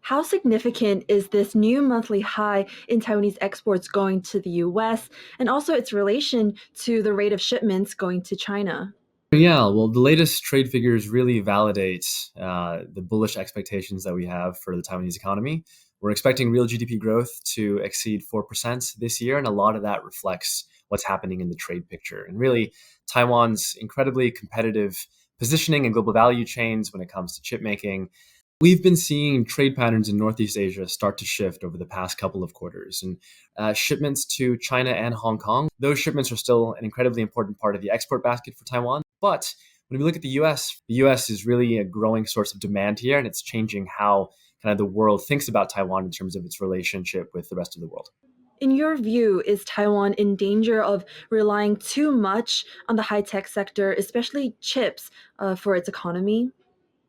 How significant is this new monthly high in Taiwanese exports going to the US and also its relation to the rate of shipments going to China? Yeah, well, the latest trade figures really validate the bullish expectations that we have for the Taiwanese economy. We're expecting real GDP growth to exceed 4% this year, and a lot of that reflects what's happening in the trade picture. And really, Taiwan's incredibly competitive positioning in global value chains when it comes to chip making. We've been seeing trade patterns in Northeast Asia start to shift over the past couple of quarters. And shipments to China and Hong Kong, those shipments are still an incredibly important part of the export basket for Taiwan. But when we look at the US is really a growing source of demand here, and it's changing how kind of the world thinks about Taiwan in terms of its relationship with the rest of the world. In your view, is Taiwan in danger of relying too much on the high tech sector, especially chips, for its economy?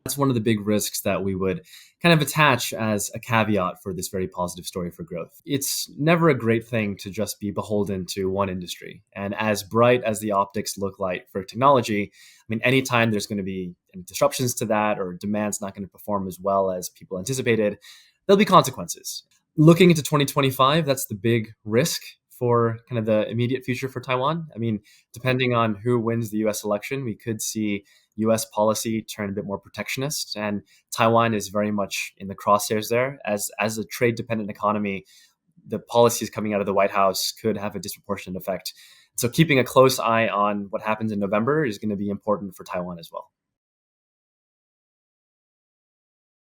That's one of the big risks that we would kind of attach as a caveat for this very positive story for growth. It's never a great thing to just be beholden to one industry. And as bright as the optics look like for technology, I mean, anytime there's going to be any disruptions to that or demand's not going to perform as well as people anticipated, there'll be consequences. Looking into 2025, that's the big risk for kind of the immediate future for Taiwan. I mean, depending on who wins the US election, we could see US policy turn a bit more protectionist. And Taiwan is very much in the crosshairs there. As a trade dependent economy, the policies coming out of the White House could have a disproportionate effect. So keeping a close eye on what happens in November is going to be important for Taiwan as well.